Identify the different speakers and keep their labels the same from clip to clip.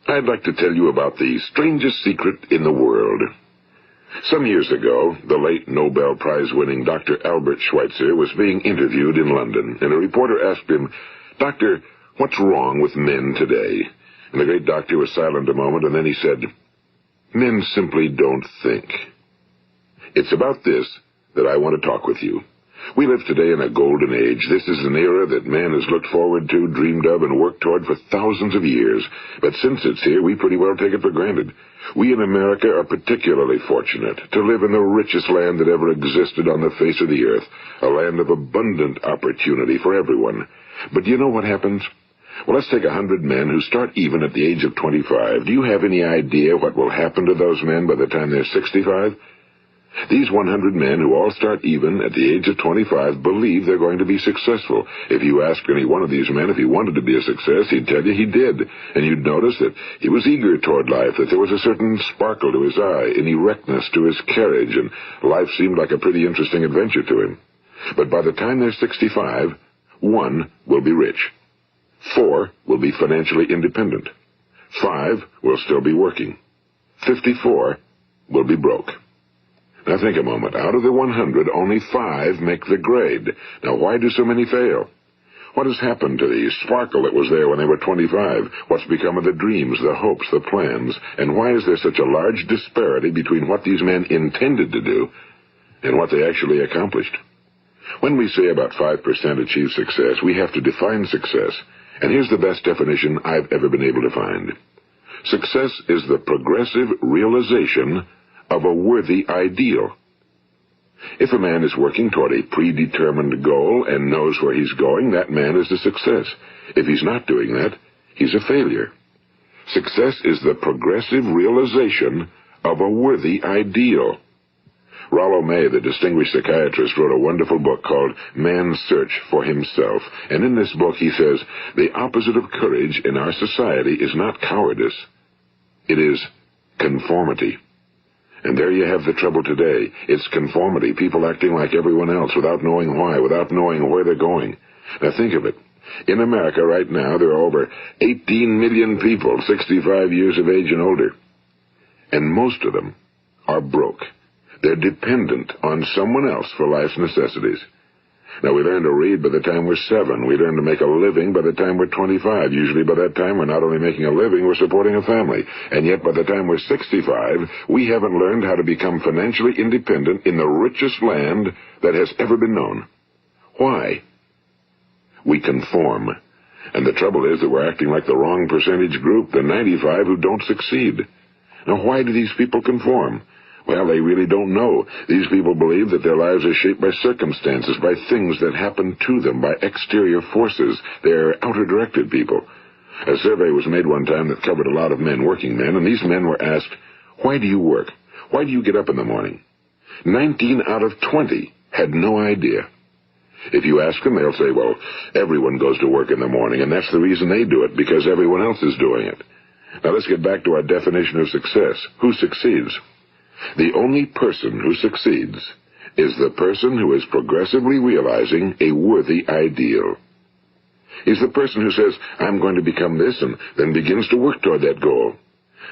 Speaker 1: I'd like to tell you about the strangest secret in the world. Some years ago, the late Nobel Prize-winning Dr. Albert Schweitzer was being interviewed in London, and a reporter asked him, "Doctor, what's wrong with men today?" And the great doctor was silent a moment, and then he said, "Men simply don't think." It's about this that I want to talk with you. We live today in a golden age. This is an era that man has looked forward to, dreamed of, and worked toward for thousands of years. But since it's here, we pretty well take it for granted. We in America are particularly fortunate to live in the richest land that ever existed on the face of the earth, a land of abundant opportunity for everyone. But do you know what happens? Well, let's take 100 men who start even at the age of 25. Do you have any idea what will happen to those men by the time they're 65? These 100 men who all start even at the age of 25 believe they're going to be successful. If you asked any one of these men if he wanted to be a success, he'd tell you he did. And you'd notice that he was eager toward life, that there was a certain sparkle to his eye, an erectness to his carriage, and life seemed like a pretty interesting adventure to him. But by the time they're 65, 1 will be rich. 4 will be financially independent. 5 will still be working. 54 will be broke. Now think a moment. Out of the 100, only 5 make the grade. Now why do so many fail? What has happened to the sparkle that was there when they were 25? What's become of the dreams, the hopes, the plans? And why is there such a large disparity between what these men intended to do and what they actually accomplished? When we say about 5% achieve success, we have to define success. And here's the best definition I've ever been able to find. Success is the progressive realization of a worthy ideal. If a man is working toward a predetermined goal and knows where he's going, that man is a success. If he's not doing that, he's a failure. Success is the progressive realization of a worthy ideal. Rollo May, the distinguished psychiatrist, wrote a wonderful book called Man's Search for Himself. And in this book he says, the opposite of courage in our society is not cowardice. It is conformity. And there you have the trouble today. It's conformity, people acting like everyone else without knowing why, without knowing where they're going. Now think of it. In America right now, there are over 18 million people 65 years of age and older. And most of them are broke. They're dependent on someone else for life's necessities. Now, we learn to read by the time we're 7. We learn to make a living by the time we're 25. Usually by that time, we're not only making a living, we're supporting a family. And yet by the time we're 65, we haven't learned how to become financially independent in the richest land that has ever been known. Why? We conform. And the trouble is that we're acting like the wrong percentage group, the 95 who don't succeed. Now, why do these people conform? Well, they really don't know. These people believe that their lives are shaped by circumstances, by things that happen to them, by exterior forces. They're outer-directed people. A survey was made one time that covered a lot of men, working men, and these men were asked, "Why do you work? Why do you get up in the morning?" 19 out of 20 had no idea. If you ask them, they'll say, well, everyone goes to work in the morning, and that's the reason they do it, because everyone else is doing it. Now let's get back to our definition of success. Who succeeds? The only person who succeeds is the person who is progressively realizing a worthy ideal. He's the person who says, I'm going to become this, and then begins to work toward that goal.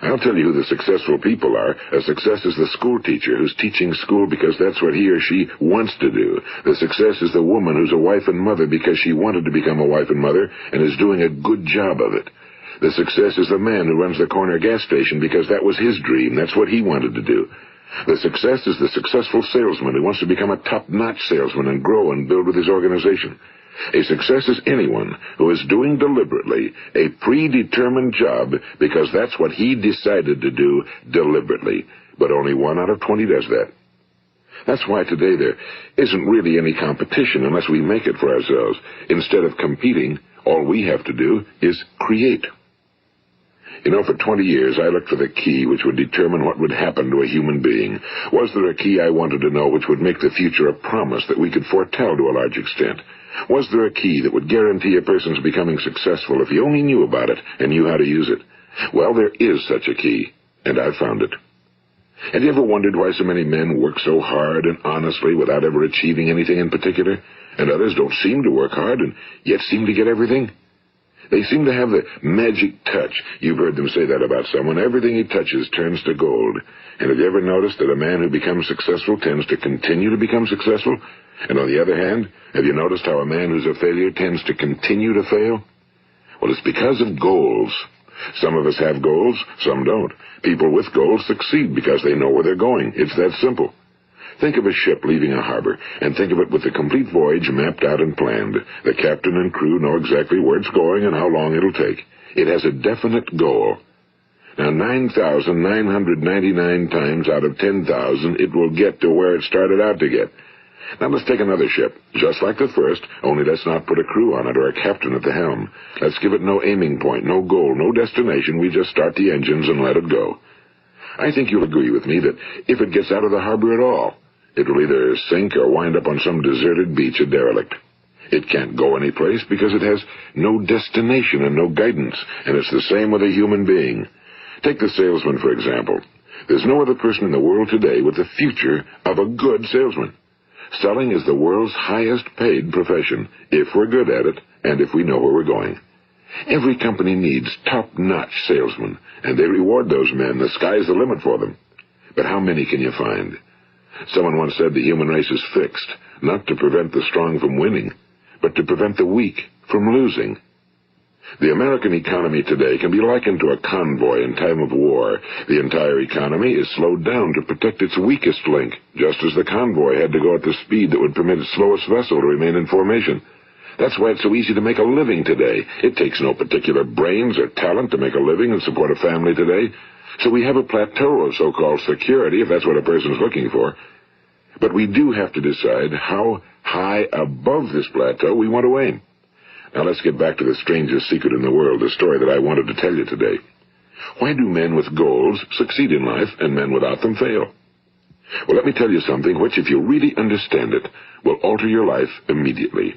Speaker 1: I'll tell you who the successful people are. A success is the school teacher who's teaching school because that's what he or she wants to do. The success is the woman who's a wife and mother because she wanted to become a wife and mother and is doing a good job of it. The success is the man who runs the corner gas station because that was his dream. That's what he wanted to do. The success is the successful salesman who wants to become a top-notch salesman and grow and build with his organization. A success is anyone who is doing deliberately a predetermined job because that's what he decided to do deliberately. But only 1 out of 20 does that. That's why today there isn't really any competition unless we make it for ourselves. Instead of competing, all we have to do is create. You know, for 20 years, I looked for the key which would determine what would happen to a human being. Was there a key I wanted to know which would make the future a promise that we could foretell to a large extent? Was there a key that would guarantee a person's becoming successful if he only knew about it and knew how to use it? Well, there is such a key, and I've found it. Have you ever wondered why so many men work so hard and honestly without ever achieving anything in particular, and others don't seem to work hard and yet seem to get everything? They seem to have the magic touch. You've heard them say that about someone. Everything he touches turns to gold. And have you ever noticed that a man who becomes successful tends to continue to become successful? And on the other hand, have you noticed how a man who's a failure tends to continue to fail? Well, it's because of goals. Some of us have goals, some don't. People with goals succeed because they know where they're going. It's that simple. Think of a ship leaving a harbor, and think of it with the complete voyage mapped out and planned. The captain and crew know exactly where it's going and how long it'll take. It has a definite goal. Now, 9,999 times out of 10,000, it will get to where it started out to get. Now let's take another ship, just like the first, only let's not put a crew on it or a captain at the helm. Let's give it no aiming point, no goal, no destination. We just start the engines and let it go. I think you'll agree with me that if it gets out of the harbor at all, it will either sink or wind up on some deserted beach, a derelict. It can't go anyplace because it has no destination and no guidance, and it's the same with a human being. Take the salesman, for example. There's no other person in the world today with the future of a good salesman. Selling is the world's highest paid profession, if we're good at it and if we know where we're going. Every company needs top-notch salesmen, and they reward those men. The sky's the limit for them. But how many can you find? Someone once said the human race is fixed, not to prevent the strong from winning, but to prevent the weak from losing. The American economy today can be likened to a convoy in time of war. The entire economy is slowed down to protect its weakest link, just as the convoy had to go at the speed that would permit its slowest vessel to remain in formation. That's why it's so easy to make a living today. It takes no particular brains or talent to make a living and support a family today. So we have a plateau of so-called security, if that's what a person's looking for. But we do have to decide how high above this plateau we want to aim. Now let's get back to the strangest secret in the world, the story that I wanted to tell you today. Why do men with goals succeed in life and men without them fail? Well, let me tell you something which, if you really understand it, will alter your life immediately.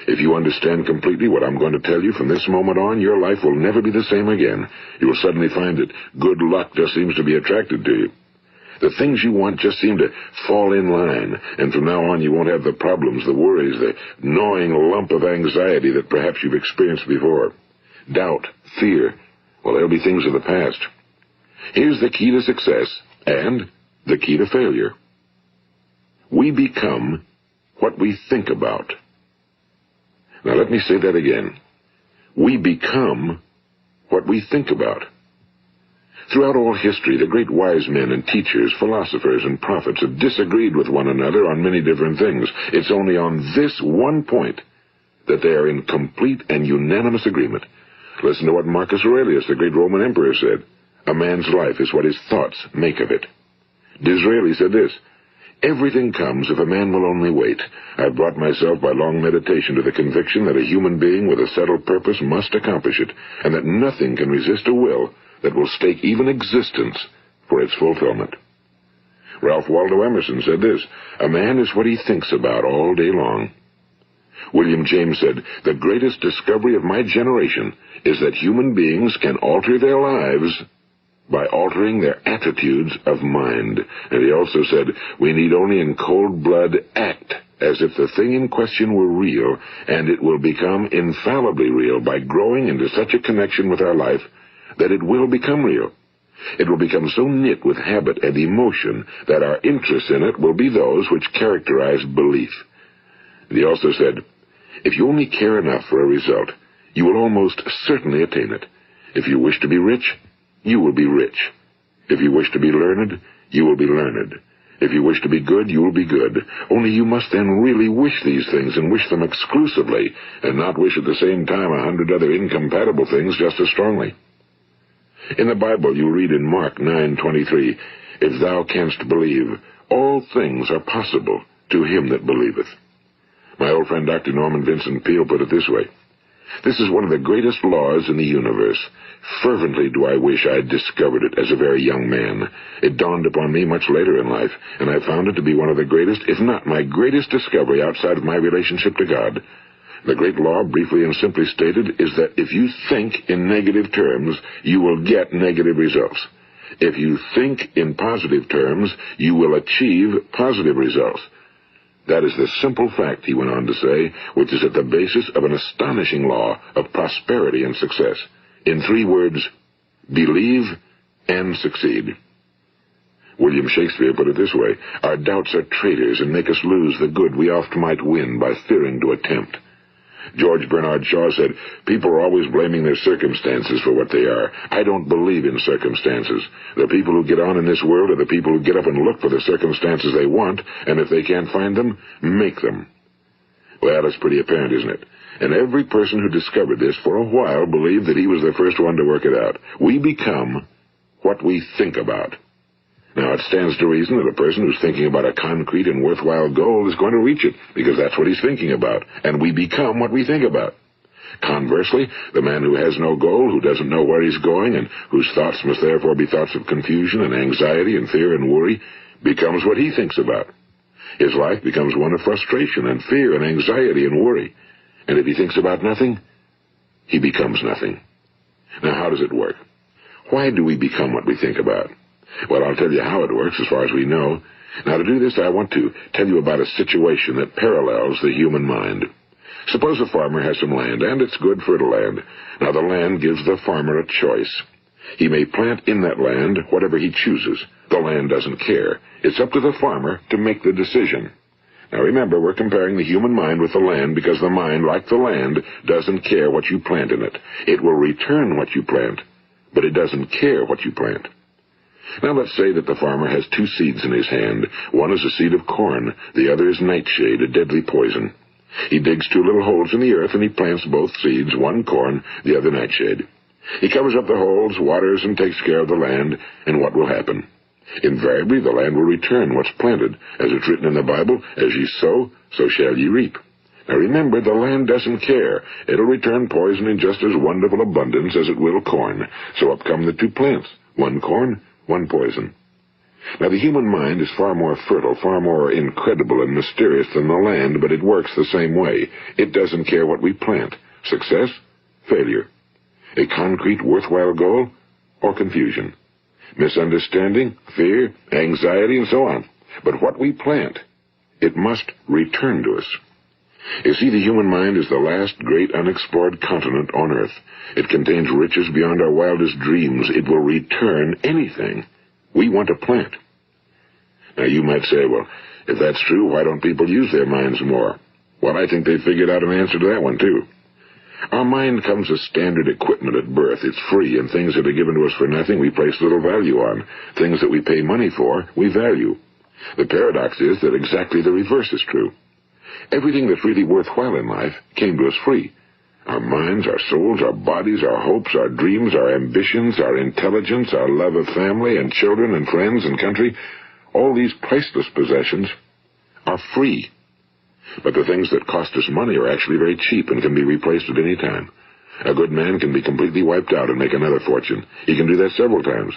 Speaker 1: If you understand completely what I'm going to tell you from this moment on, your life will never be the same again. You will suddenly find that good luck just seems to be attracted to you. The things you want just seem to fall in line, and from now on you won't have the problems, the worries, the gnawing lump of anxiety that perhaps you've experienced before. Doubt, fear, well, they'll be things of the past. Here's the key to success and the key to failure. We become what we think about. Now let me say that again. We become what we think about. Throughout all history, the great wise men and teachers, philosophers and prophets have disagreed with one another on many different things. It's only on this one point that they are in complete and unanimous agreement. Listen to what Marcus Aurelius, the great Roman emperor, said. A man's life is what his thoughts make of it. Disraeli said this, everything comes if a man will only wait. I've brought myself by long meditation to the conviction that a human being with a settled purpose must accomplish it, and that nothing can resist a will that will stake even existence for its fulfillment. Ralph Waldo Emerson said this, a man is what he thinks about all day long. William James said, the greatest discovery of my generation is that human beings can alter their lives by altering their attitudes of mind. And he also said, we need only in cold blood act as if the thing in question were real, and it will become infallibly real by growing into such a connection with our life that it will become real. It will become so knit with habit and emotion that our interest in it will be those which characterize belief. And he also said, if you only care enough for a result, you will almost certainly attain it. If you wish to be rich, you will be rich. If you wish to be learned, you will be learned. If you wish to be good, you will be good. Only you must then really wish these things and wish them exclusively, and not wish at the same time 100 other incompatible things just as strongly. In the Bible, you read in Mark 9:23, if thou canst believe, all things are possible to him that believeth. My old friend Dr. Norman Vincent Peale put it this way, this is one of the greatest laws in the universe. Fervently do I wish I had discovered it as a very young man. It dawned upon me much later in life, and I found it to be one of the greatest, if not my greatest discovery outside of my relationship to God. The great law, briefly and simply stated, is that if you think in negative terms, you will get negative results. If you think in positive terms, you will achieve positive results. That is the simple fact, he went on to say, which is at the basis of an astonishing law of prosperity and success. In 3 words, believe and succeed. William Shakespeare put it this way: our doubts are traitors and make us lose the good we oft might win by fearing to attempt. George Bernard Shaw said, people are always blaming their circumstances for what they are. I don't believe in circumstances. The people who get on in this world are the people who get up and look for the circumstances they want, and if they can't find them, make them. Well, it's pretty apparent, isn't it? And every person who discovered this for a while believed that he was the first one to work it out. We become what we think about. Now, it stands to reason that a person who's thinking about a concrete and worthwhile goal is going to reach it, because that's what he's thinking about, and we become what we think about. Conversely, the man who has no goal, who doesn't know where he's going, and whose thoughts must therefore be thoughts of confusion and anxiety and fear and worry, becomes what he thinks about. His life becomes one of frustration and fear and anxiety and worry. And if he thinks about nothing, he becomes nothing. Now, how does it work? Why do we become what we think about? Well, I'll tell you how it works as far as we know. Now, to do this, I want to tell you about a situation that parallels the human mind. Suppose a farmer has some land, and it's good fertile land. Now, the land gives the farmer a choice. He may plant in that land whatever he chooses. The land doesn't care. It's up to the farmer to make the decision. Now, remember, we're comparing the human mind with the land because the mind, like the land, doesn't care what you plant in it. It will return what you plant, but it doesn't care what you plant. Now, let's say that the farmer has 2 seeds in his hand. One is a seed of corn. The other is nightshade, a deadly poison. He digs 2 little holes in the earth, and he plants both seeds, one corn, the other nightshade. He covers up the holes, waters, and takes care of the land, and what will happen? Invariably, the land will return what's planted. As it's written in the Bible, as ye sow, so shall ye reap. Now remember, the land doesn't care. It'll return poison in just as wonderful abundance as it will corn. So up come the 2 plants, one corn, one poison. Now, the human mind is far more fertile, far more incredible and mysterious than the land, but it works the same way. It doesn't care what we plant. Success, failure. A concrete, worthwhile goal, or confusion. Misunderstanding, fear, anxiety, and so on. But what we plant, it must return to us. You see, the human mind is the last great unexplored continent on Earth. It contains riches beyond our wildest dreams. It will return anything we want to plant. Now, you might say, well, if that's true, why don't people use their minds more? Well, I think they figured out an answer to that one, too. Our mind comes as standard equipment at birth. It's free, and things that are given to us for nothing we place little value on. Things that we pay money for, we value. The paradox is that exactly the reverse is true. Everything that's really worthwhile in life came to us free. Our minds, our souls, our bodies, our hopes, our dreams, our ambitions, our intelligence, our love of family and children and friends and country, all these priceless possessions are free. But the things that cost us money are actually very cheap and can be replaced at any time. A good man can be completely wiped out and make another fortune. He can do that several times.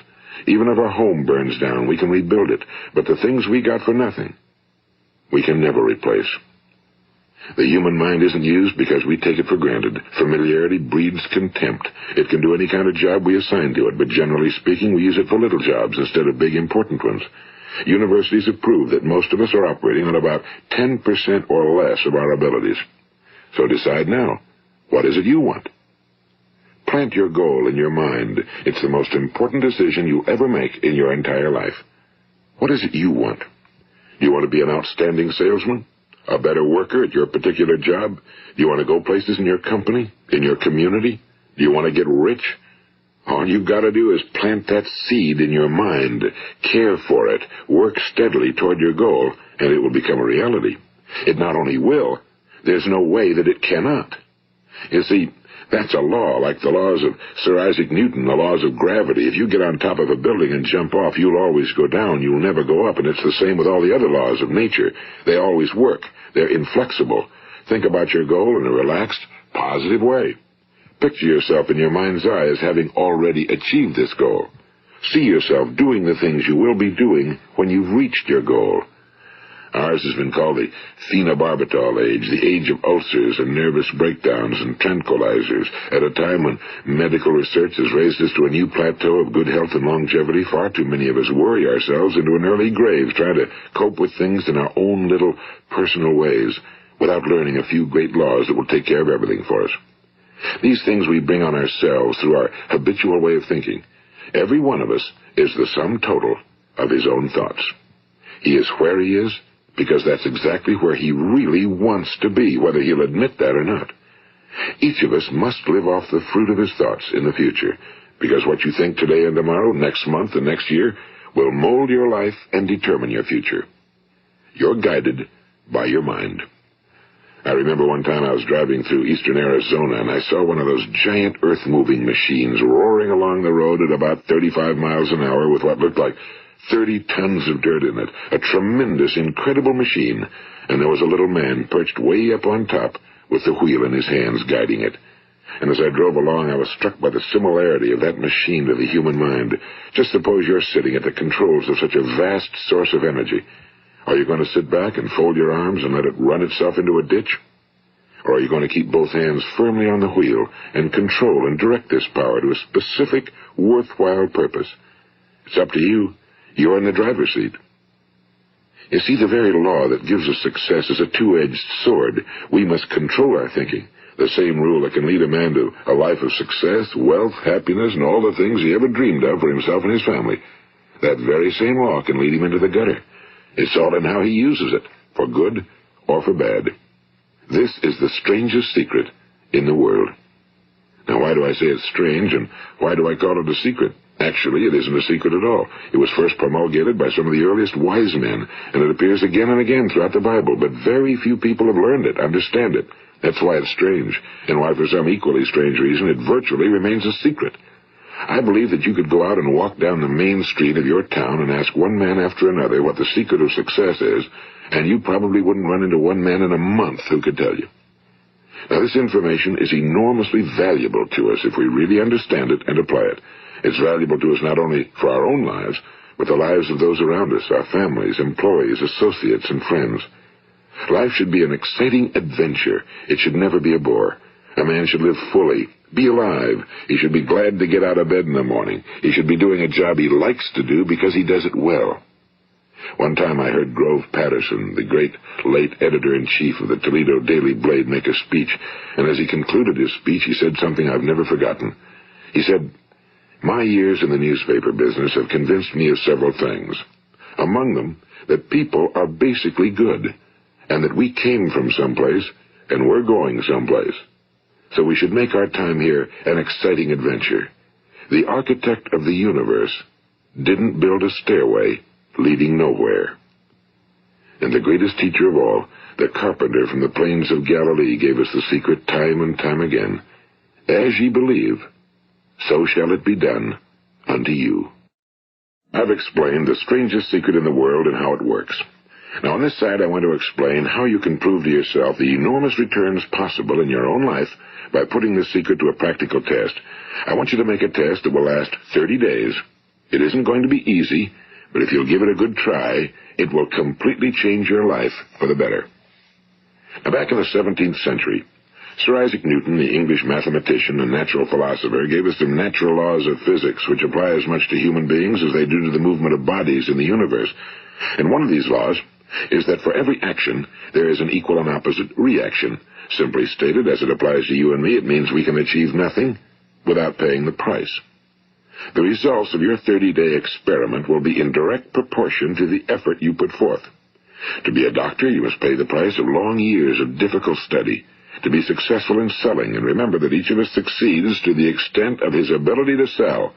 Speaker 1: Even if our home burns down, we can rebuild it. But the things we got for nothing, we can never replace. The human mind isn't used because we take it for granted. Familiarity breeds contempt. It can do any kind of job we assign to it, but generally speaking, we use it for little jobs instead of big, important ones. Universities have proved that most of us are operating on about 10% or less of our abilities. So decide now, what is it you want? Plant your goal in your mind. It's the most important decision you'll ever make in your entire life. What is it you want? Do you want to be an outstanding salesman? A better worker at your particular job? Do you want to go places in your company, in your community? Do you want to get rich? All you've got to do is plant that seed in your mind, care for it, work steadily toward your goal, and it will become a reality. It not only will, there's no way that it cannot. You see, that's a law, like the laws of Sir Isaac Newton, the laws of gravity. If you get on top of a building and jump off, you'll always go down. You'll never go up, and it's the same with all the other laws of nature. They always work. They're inflexible. Think about your goal in a relaxed, positive way. Picture yourself in your mind's eye as having already achieved this goal. See yourself doing the things you will be doing when you've reached your goal. Ours has been called the phenobarbital age, the age of ulcers and nervous breakdowns and tranquilizers. At a time when medical research has raised us to a new plateau of good health and longevity, far too many of us worry ourselves into an early grave trying to cope with things in our own little personal ways without learning a few great laws that will take care of everything for us. These things we bring on ourselves through our habitual way of thinking. Every one of us is the sum total of his own thoughts. He is where he is because that's exactly where he really wants to be, whether he'll admit that or not. Each of us must live off the fruit of his thoughts in the future, because what you think today and tomorrow, next month and next year, will mold your life and determine your future. You're guided by your mind. I remember one time I was driving through eastern Arizona, and I saw one of those giant earth-moving machines roaring along the road at about 35 miles an hour with what looked like 30 tons of dirt in it, a tremendous, incredible machine, and there was a little man perched way up on top with the wheel in his hands guiding it. And as I drove along, I was struck by the similarity of that machine to the human mind. Just suppose you're sitting at the controls of such a vast source of energy. Are you going to sit back and fold your arms and let it run itself into a ditch? Or are you going to keep both hands firmly on the wheel and control and direct this power to a specific, worthwhile purpose? It's up to you. You're in the driver's seat. You see, the very law that gives us success is a two-edged sword. We must control our thinking. The same rule that can lead a man to a life of success, wealth, happiness, and all the things he ever dreamed of for himself and his family. That very same law can lead him into the gutter. It's all in how he uses it, for good or for bad. This is the strangest secret in the world. Now, why do I say it's strange, and why do I call it a secret? Actually, it isn't a secret at all. It was first promulgated by some of the earliest wise men, and it appears again and again throughout the Bible, but very few people have learned it, understand it. That's why it's strange, and why for some equally strange reason it virtually remains a secret. I believe that you could go out and walk down the main street of your town and ask one man after another what the secret of success is, and you probably wouldn't run into one man in a month who could tell you. Now, this information is enormously valuable to us if we really understand it and apply it. It's valuable to us not only for our own lives, but the lives of those around us, our families, employees, associates, and friends. Life should be an exciting adventure. It should never be a bore. A man should live fully, be alive. He should be glad to get out of bed in the morning. He should be doing a job he likes to do because he does it well. One time I heard Grove Patterson, the great late editor-in-chief of the Toledo Daily Blade, make a speech, and as he concluded his speech, he said something I've never forgotten. He said, "My years in the newspaper business have convinced me of several things. Among them, that people are basically good, and that we came from someplace, and we're going someplace. So we should make our time here an exciting adventure. The architect of the universe didn't build a stairway leading nowhere." And the greatest teacher of all, the carpenter from the plains of Galilee, gave us the secret time and time again. As ye believe, so shall it be done unto you. I've explained the strangest secret in the world and how it works. Now, on this side, I want to explain how you can prove to yourself the enormous returns possible in your own life by putting this secret to a practical test. I want you to make a test that will last 30 days. It isn't going to be easy, but if you'll give it a good try, it will completely change your life for the better. Now, back in the 17th century, Sir Isaac Newton, the English mathematician and natural philosopher, gave us some natural laws of physics which apply as much to human beings as they do to the movement of bodies in the universe. And one of these laws is that for every action, there is an equal and opposite reaction. Simply stated, as it applies to you and me, it means we can achieve nothing without paying the price. The results of your 30-day experiment will be in direct proportion to the effort you put forth. To be a doctor, you must pay the price of long years of difficult study. To be successful in selling, and remember that each of us succeeds to the extent of his ability to sell.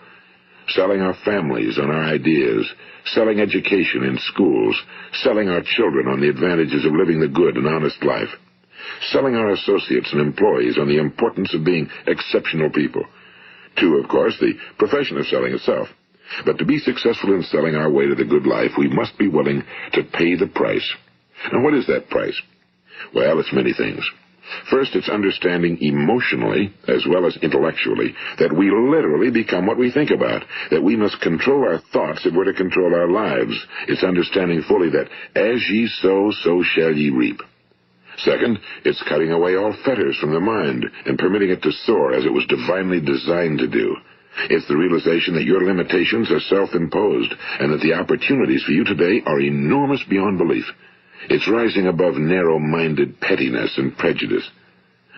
Speaker 1: Selling our families on our ideas, selling education in schools, selling our children on the advantages of living the good and honest life, selling our associates and employees on the importance of being exceptional people. To, of course, the profession of selling itself. But to be successful in selling our way to the good life, we must be willing to pay the price. And what is that price? Well, it's many things. First, it's understanding emotionally, as well as intellectually, that we literally become what we think about, that we must control our thoughts if we're to control our lives. It's understanding fully that as ye sow, so shall ye reap. Second, it's cutting away all fetters from the mind and permitting it to soar as it was divinely designed to do. It's the realization that your limitations are self-imposed and that the opportunities for you today are enormous beyond belief. It's rising above narrow-minded pettiness and prejudice.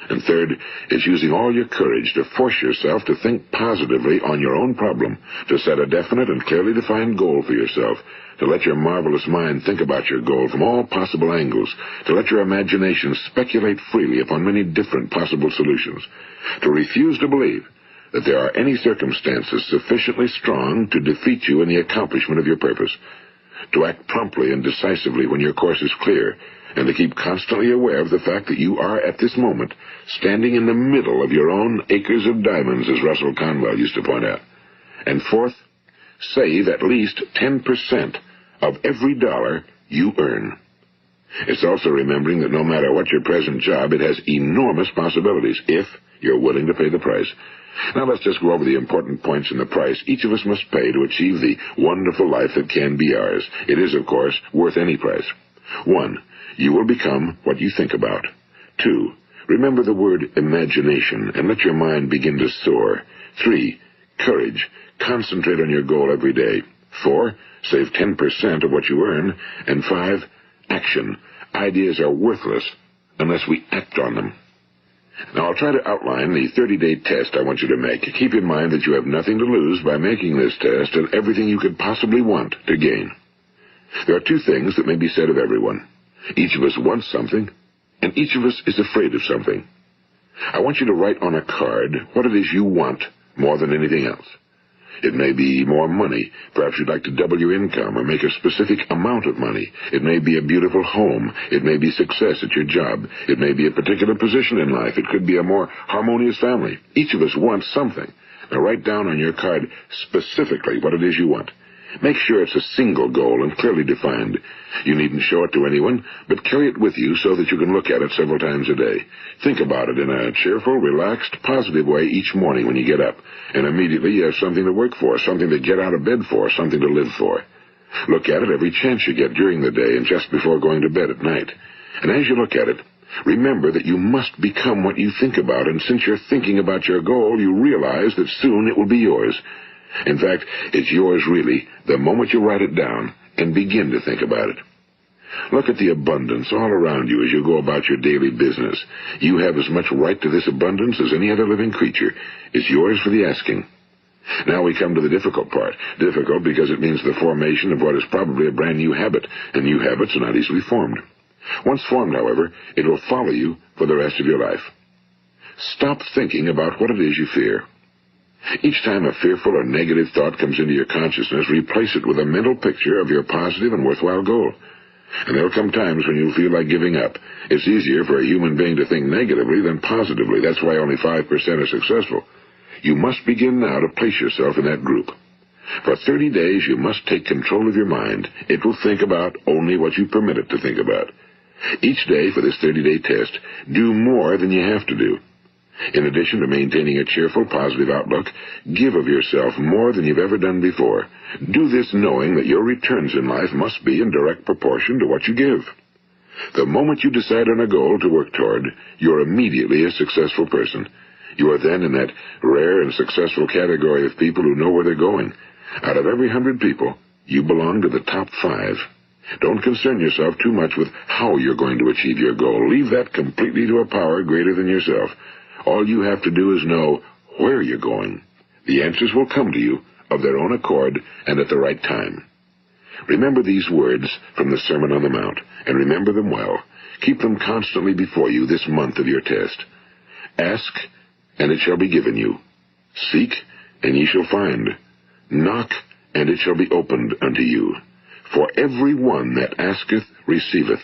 Speaker 1: And third, it's using all your courage to force yourself to think positively on your own problem, to set a definite and clearly defined goal for yourself, to let your marvelous mind think about your goal from all possible angles, to let your imagination speculate freely upon many different possible solutions, to refuse to believe that there are any circumstances sufficiently strong to defeat you in the accomplishment of your purpose, to act promptly and decisively when your course is clear, and to keep constantly aware of the fact that you are, at this moment, standing in the middle of your own acres of diamonds, as Russell Conwell used to point out. And fourth, save at least 10% of every dollar you earn. It's also remembering that no matter what your present job, it has enormous possibilities, if you're willing to pay the price. Now let's just go over the important points in the price each of us must pay to achieve the wonderful life that can be ours. It is, of course, worth any price. 1. You will become what you think about. 2. Remember the word imagination and let your mind begin to soar. 3. Courage. Concentrate on your goal every day. 4. Save 10% of what you earn. And 5. Action. Ideas are worthless unless we act on them. Now, I'll try to outline the 30-day test I want you to make. Keep in mind that you have nothing to lose by making this test and everything you could possibly want to gain. There are two things that may be said of everyone. Each of us wants something, and each of us is afraid of something. I want you to write on a card what it is you want more than anything else. It may be more money. Perhaps you'd like to double your income or make a specific amount of money. It may be a beautiful home. It may be success at your job. It may be a particular position in life. It could be a more harmonious family. Each of us wants something. Now write down on your card specifically what it is you want. Make sure it's a single goal and clearly defined. You needn't show it to anyone, but carry it with you so that you can look at it several times a day. Think about it in a cheerful, relaxed, positive way each morning when you get up, and immediately you have something to work for, something to get out of bed for, something to live for. Look at it every chance you get during the day and just before going to bed at night. And as you look at it, remember that you must become what you think about, and since you're thinking about your goal, you realize that soon it will be yours. In fact, it's yours really the moment you write it down and begin to think about it. Look at the abundance all around you as you go about your daily business. You have as much right to this abundance as any other living creature. It's yours for the asking. Now we come to the difficult part. Difficult because it means the formation of what is probably a brand new habit, and new habits are not easily formed. Once formed, however, it will follow you for the rest of your life. Stop thinking about what it is you fear. Each time a fearful or negative thought comes into your consciousness, replace it with a mental picture of your positive and worthwhile goal. And there'll come times when you'll feel like giving up. It's easier for a human being to think negatively than positively. That's why only 5% are successful. You must begin now to place yourself in that group. For 30 days, you must take control of your mind. It will think about only what you permit it to think about. Each day for this 30-day test, do more than you have to do. In addition to maintaining a cheerful, positive outlook, give of yourself more than you've ever done before. Do this knowing that your returns in life must be in direct proportion to what you give. The moment you decide on a goal to work toward, you're immediately a successful person. You are then in that rare and successful category of people who know where they're going. Out of every 100 people, you belong to the top 5. Don't concern yourself too much with how you're going to achieve your goal. Leave that completely to a power greater than yourself. All you have to do is know where you're going. The answers will come to you of their own accord and at the right time. Remember these words from the Sermon on the Mount, and remember them well. Keep them constantly before you this month of your test. Ask, and it shall be given you. Seek, and ye shall find. Knock, and it shall be opened unto you. For every one that asketh receiveth,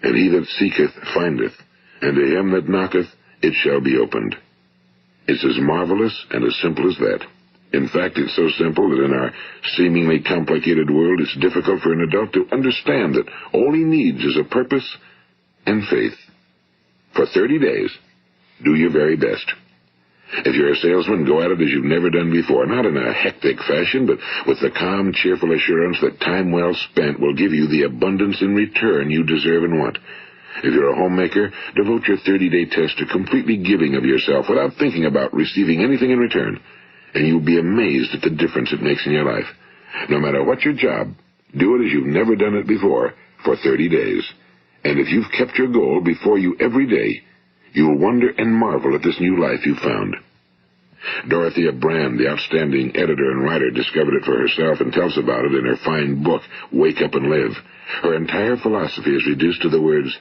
Speaker 1: and he that seeketh findeth, and to him that knocketh it shall be opened. It's as marvelous and as simple as that. In fact, it's so simple that in our seemingly complicated world, it's difficult for an adult to understand that all he needs is a purpose and faith. For 30 days, do your very best. If you're a salesman, go at it as you've never done before, not in a hectic fashion, but with the calm, cheerful assurance that time well spent will give you the abundance in return you deserve and want. If you're a homemaker, devote your 30-day test to completely giving of yourself without thinking about receiving anything in return, and you'll be amazed at the difference it makes in your life. No matter what your job, do it as you've never done it before for 30 days. And if you've kept your goal before you every day, you'll wonder and marvel at this new life you've found. Dorothea Brand, the outstanding editor and writer, discovered it for herself and tells about it in her fine book, Wake Up and Live. Her entire philosophy is reduced to the words,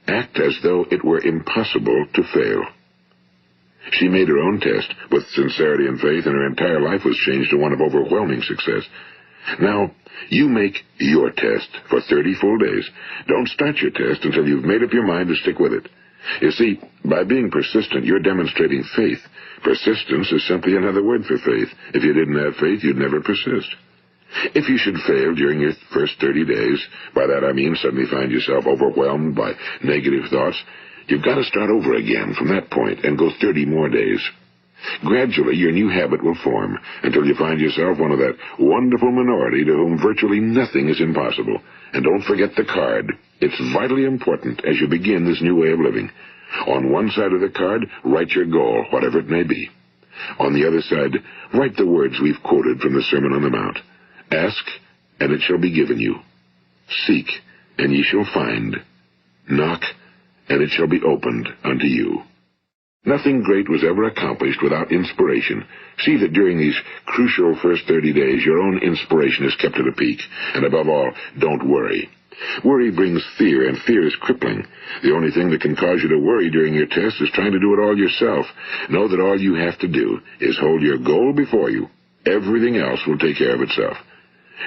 Speaker 1: act as though it were impossible to fail. She made her own test with sincerity and faith, and her entire life was changed to one of overwhelming success. Now, you make your test for 30 full days. Don't start your test until you've made up your mind to stick with it. You see, by being persistent, you're demonstrating faith. Persistence is simply another word for faith. If you didn't have faith, you'd never persist. If you should fail during your first 30 days, by that I mean suddenly find yourself overwhelmed by negative thoughts, you've got to start over again from that point and go 30 more days. Gradually, your new habit will form until you find yourself one of that wonderful minority to whom virtually nothing is impossible. And don't forget the card. It's vitally important as you begin this new way of living. On one side of the card, write your goal, whatever it may be. On the other side, write the words we've quoted from the Sermon on the Mount. Ask, and it shall be given you. Seek, and ye shall find. Knock, and it shall be opened unto you. Nothing great was ever accomplished without inspiration. See that during these crucial first 30 days, your own inspiration is kept at a peak. And above all, don't worry. Worry brings fear, and fear is crippling. The only thing that can cause you to worry during your test is trying to do it all yourself. Know that all you have to do is hold your goal before you. Everything else will take care of itself.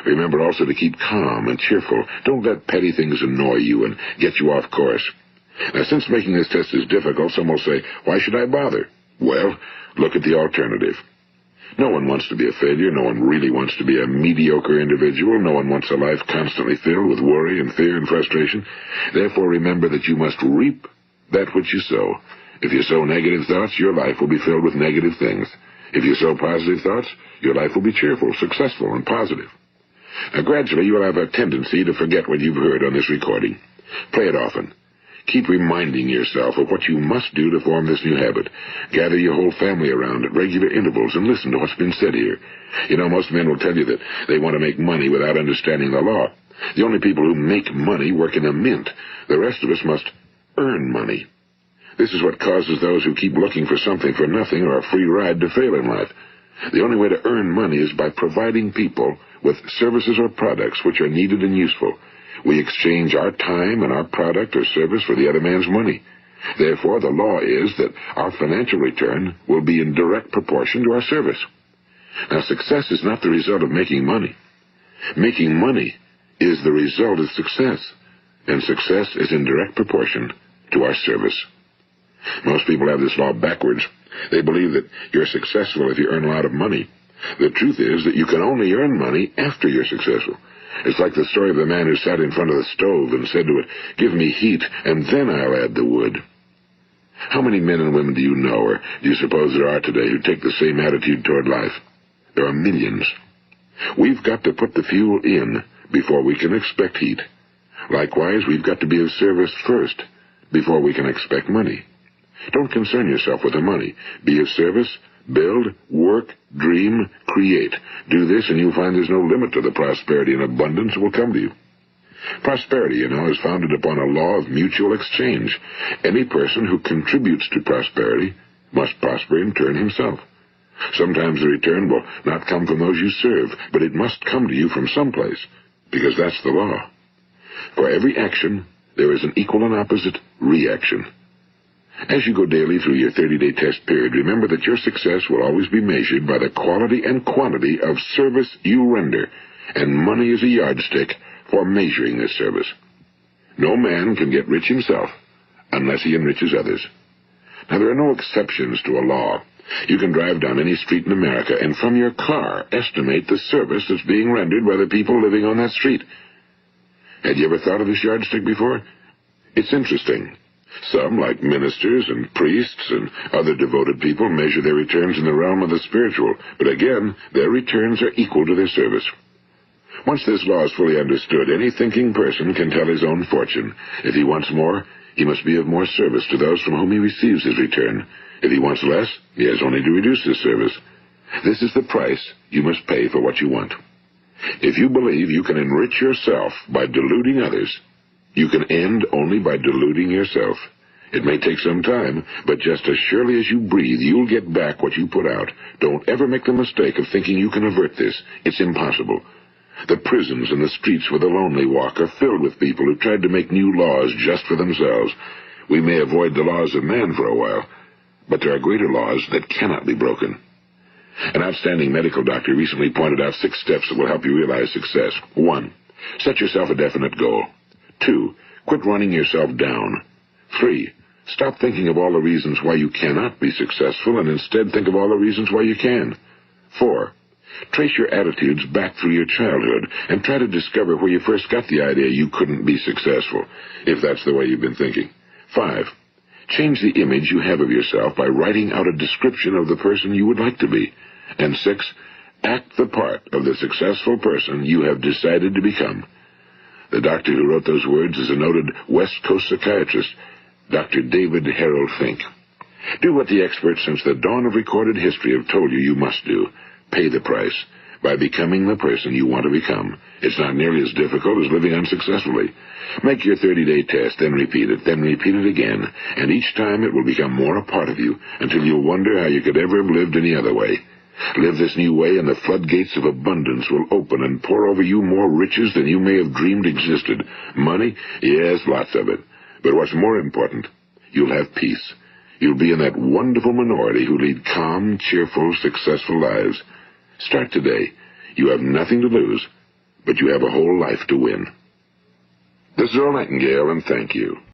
Speaker 1: Remember also to keep calm and cheerful. Don't let petty things annoy you and get you off course. Now, since making this test is difficult, some will say, why should I bother? Well, look at the alternative. No one wants to be a failure. No one really wants to be a mediocre individual. No one wants a life constantly filled with worry and fear and frustration. Therefore, remember that you must reap that which you sow. If you sow negative thoughts, your life will be filled with negative things. If you sow positive thoughts, your life will be cheerful, successful, and positive. Now, gradually, you will have a tendency to forget what you've heard on this recording. Play it often. Keep reminding yourself of what you must do to form this new habit. Gather your whole family around at regular intervals and listen to what's been said here. You know, most men will tell you that they want to make money without understanding the law. The only people who make money work in a mint. The rest of us must earn money. This is what causes those who keep looking for something for nothing or a free ride to fail in life. The only way to earn money is by providing people with services or products which are needed and useful. We exchange our time and our product or service for the other man's money. Therefore, the law is that our financial return will be in direct proportion to our service. Now, success is not the result of making money. Making money is the result of success, and success is in direct proportion to our service. Most people have this law backwards. They believe that you're successful if you earn a lot of money. The truth is that you can only earn money after you're successful. It's like the story of the man who sat in front of the stove and said to it, give me heat, and then I'll add the wood. How many men and women do you know, or do you suppose there are today, who take the same attitude toward life? There are millions. We've got to put the fuel in before we can expect heat. Likewise, we've got to be of service first before we can expect money. Don't concern yourself with the money. Be of service. Build, work, dream, create. Do this, and you'll find there's no limit to the prosperity and abundance that will come to you. Prosperity, you know, is founded upon a law of mutual exchange. Any person who contributes to prosperity must prosper in turn himself. Sometimes the return will not come from those you serve, but it must come to you from someplace, because that's the law. For every action, there is an equal and opposite reaction. As you go daily through your 30-day test period, remember that your success will always be measured by the quality and quantity of service you render, and money is a yardstick for measuring this service. No man can get rich himself unless he enriches others. Now, there are no exceptions to a law. You can drive down any street in America and from your car estimate the service that's being rendered by the people living on that street. Had you ever thought of this yardstick before? It's interesting. Some, like ministers and priests and other devoted people, measure their returns in the realm of the spiritual, but again, their returns are equal to their service. Once this law is fully understood, any thinking person can tell his own fortune. If he wants more, he must be of more service to those from whom he receives his return. If he wants less, he has only to reduce his service. This is the price you must pay for what you want. If you believe you can enrich yourself by deluding others, you can end only by deluding yourself. It may take some time, but just as surely as you breathe, you'll get back what you put out. Don't ever make the mistake of thinking you can avert this. It's impossible. The prisons and the streets where the lonely walk are filled with people who tried to make new laws just for themselves. We may avoid the laws of man for a while, but there are greater laws that cannot be broken. An outstanding medical doctor recently pointed out 6 steps that will help you realize success. 1. Set yourself a definite goal. 2. Quit running yourself down. 3. Stop thinking of all the reasons why you cannot be successful and instead think of all the reasons why you can. 4. Trace your attitudes back through your childhood and try to discover where you first got the idea you couldn't be successful, if that's the way you've been thinking. 5. Change the image you have of yourself by writing out a description of the person you would like to be. And 6. Act the part of the successful person you have decided to become. The doctor who wrote those words is a noted West Coast psychiatrist, Dr. David Harold Fink. Do what the experts since the dawn of recorded history have told you you must do. Pay the price by becoming the person you want to become. It's not nearly as difficult as living unsuccessfully. Make your 30-day test, then repeat it again, and each time it will become more a part of you until you'll wonder how you could ever have lived any other way. Live this new way, and the floodgates of abundance will open and pour over you more riches than you may have dreamed existed. Money? Yes, lots of it. But what's more important, you'll have peace. You'll be in that wonderful minority who lead calm, cheerful, successful lives. Start today. You have nothing to lose, but you have a whole life to win. This is Earl Nightingale, and thank you.